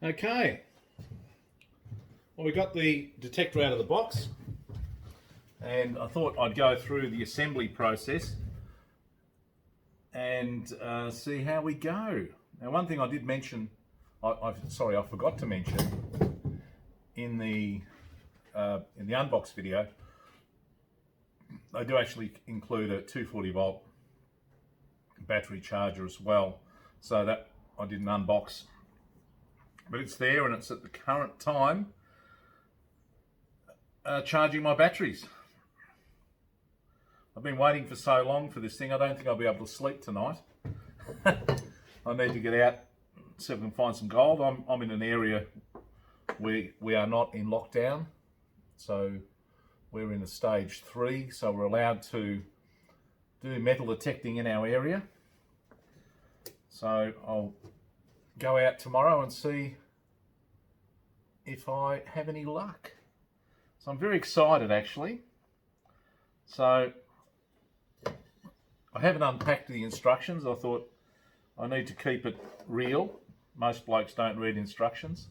Okay, well, we got the detector out of the box, and I thought I'd go through the assembly process and see how we go. Now, one thing I did mention, I forgot to mention in the unbox video, I do actually include a 240 volt battery charger as well, so that I didn't unbox, but it's there and it's at the current time charging my batteries. I've been waiting for so long for this thing. I don't think I'll be able to sleep tonight. I need to get out, see if I can find some gold. I'm in an area where we are not in lockdown, so we're in a stage 3, so we're allowed to do metal detecting in our area. So I'll go out tomorrow and see if I have any luck. So I'm very excited, actually. So I haven't unpacked the instructions. I thought I need to keep it real. Most blokes don't read instructions.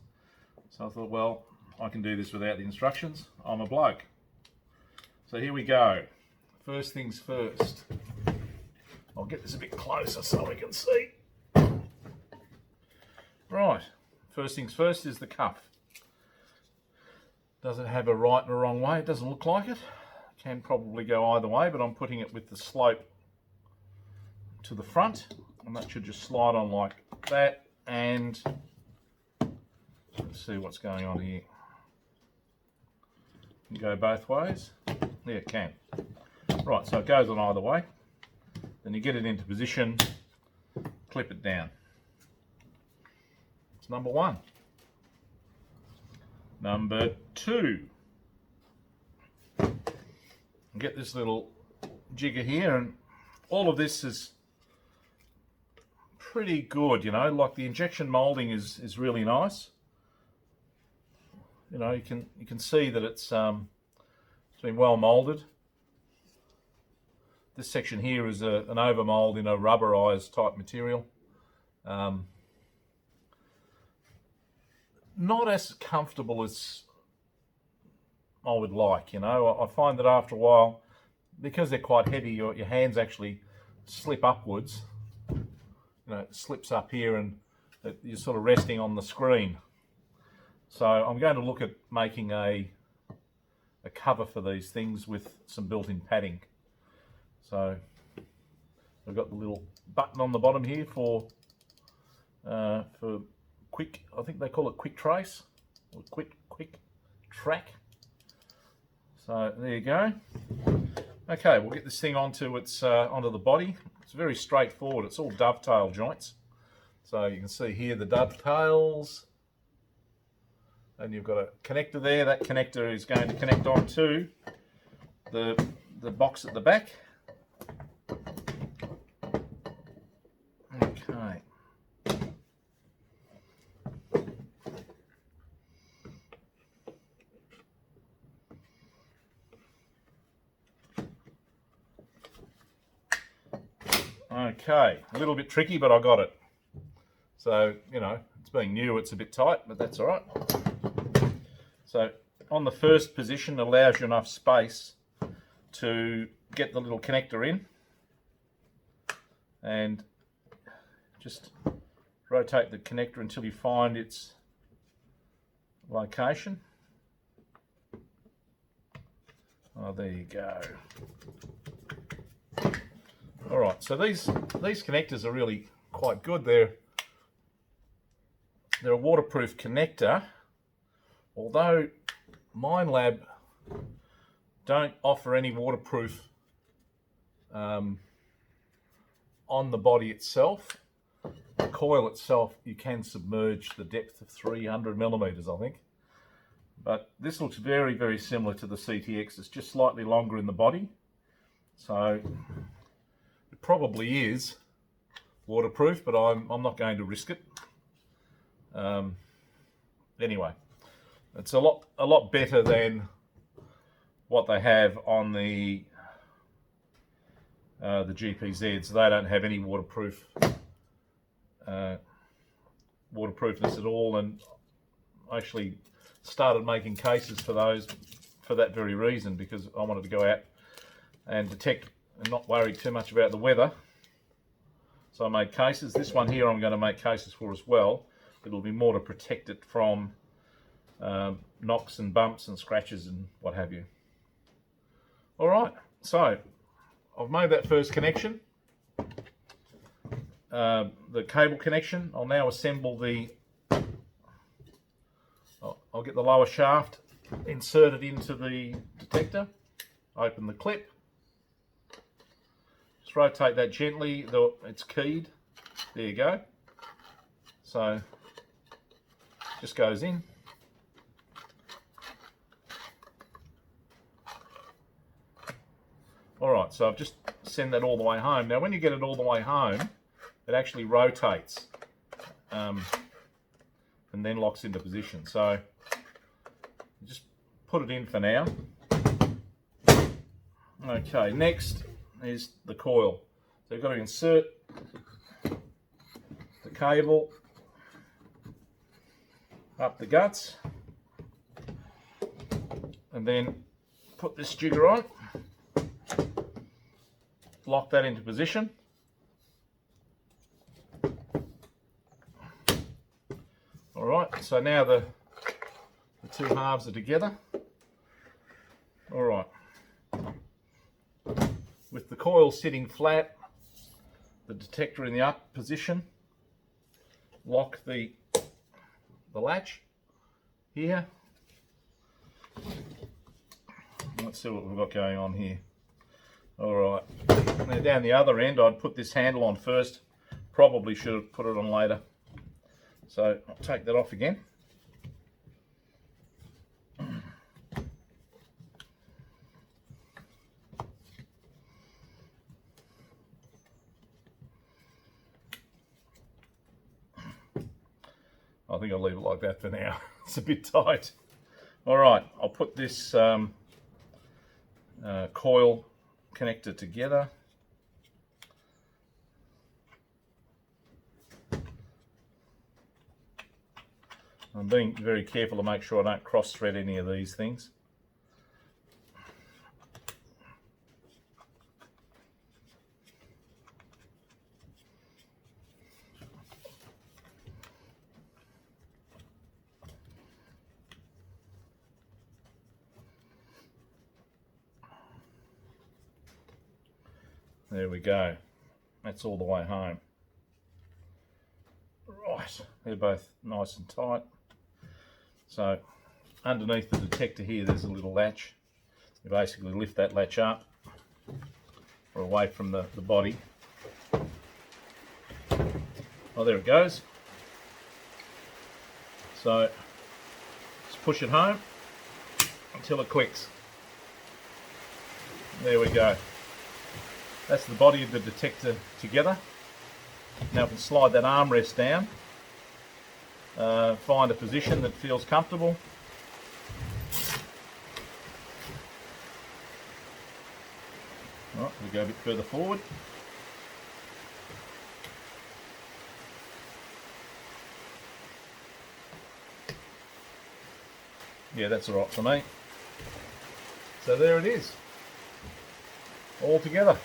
So I thought, well, I can do this without the instructions. I'm a bloke. So here we go. First things first. I'll get this a bit closer so we can see. Right, first things first is the cuff. Does it have a right and a wrong way? It doesn't look like it. Can probably go either way, but I'm putting it with the slope to the front, and that should just slide on like that. And let's see what's going on here. Can go both ways. Yeah, it can. Right, so it goes on either way. Then you get it into position, clip it down. It's number 1. Number 2. Get this little jigger here, and all of this is pretty good, you know, like the injection molding is really nice. You know, you can see that it's been well molded. This section here is an overmold in a rubberized type material. Not as comfortable as I would like, you know. I find that after a while, because they're quite heavy, your hands actually slip upwards. You know, it slips up here and you're sort of resting on the screen. So I'm going to look at making a cover for these things with some built-in padding. So we've got the little button on the bottom here for quick, I think they call it quick trace or quick track. So there you go. Okay, we'll get this thing onto the body. It's very straightforward. It's all dovetail joints. So you can see here the dovetails, and you've got a connector there. That connector is going to connect onto the box at the back. Okay. Okay, a little bit tricky, but I got it. So, you know, it's being new, it's a bit tight, but that's all right. So, on the first position, it allows you enough space to get the little connector in. And just rotate the connector until you find its location. Oh, there you go. All right, so these connectors are really quite good. They're a waterproof connector, although Minelab don't offer any waterproof on the body itself. The coil itself, you can submerge the depth of 300 millimeters, I think. But this looks very, very similar to the CTX. It's just slightly longer in the body. So it probably is waterproof, but I'm not going to risk it. Anyway, it's a lot better than what they have on the GPZs. They don't have any waterproofness at all, and I actually started making cases for those for that very reason, because I wanted to go out and detect and not worry too much about the weather. So I made cases. This one here I'm going to make cases for as well. It'll be more to protect it from knocks and bumps and scratches and what have you. All right, so I've made that first connection, the cable connection. I'll now assemble the, I'll get the lower shaft inserted into the detector, open the clip, just rotate that gently, it's keyed, there you go. So just goes in. Alright, so I've just sent that all the way home. Now when you get it all the way home, it actually rotates and then locks into position. So just put it in for now. Okay, next is the coil. So you've got to insert the cable up the guts and then put this jigger on. Lock that into position. Alright, so now the two halves are together. Alright. With the coil sitting flat, the detector in the up position, lock the latch here. Let's see what we've got going on here. Alright, now down the other end I'd put this handle on first, probably should have put it on later. So I'll take that off again. I think I'll leave it like that for now. It's a bit tight. Alright, I'll put this coil connector together. I'm being very careful to make sure I don't cross thread any of these things. There we go. That's all the way home. Right, they're both nice and tight. So underneath the detector here there's a little latch. You basically lift that latch up or away from the body. Oh, there it goes. So just push it home until it clicks. There we go. That's the body of the detector together. Now we can slide that armrest down, find a position that feels comfortable. Right, we go a bit further forward. Yeah, that's all right for me. So there it is, all together.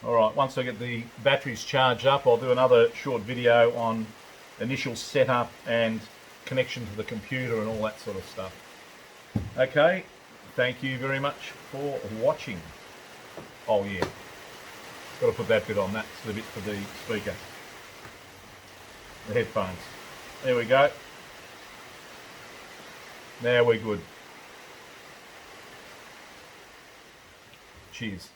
Alright, once I get the batteries charged up, I'll do another short video on initial setup and connection to the computer and all that sort of stuff. Okay, thank you very much for watching. Oh yeah, got to put that bit on, that's the bit for the speaker, the headphones. There we go. Now we're good. Cheers.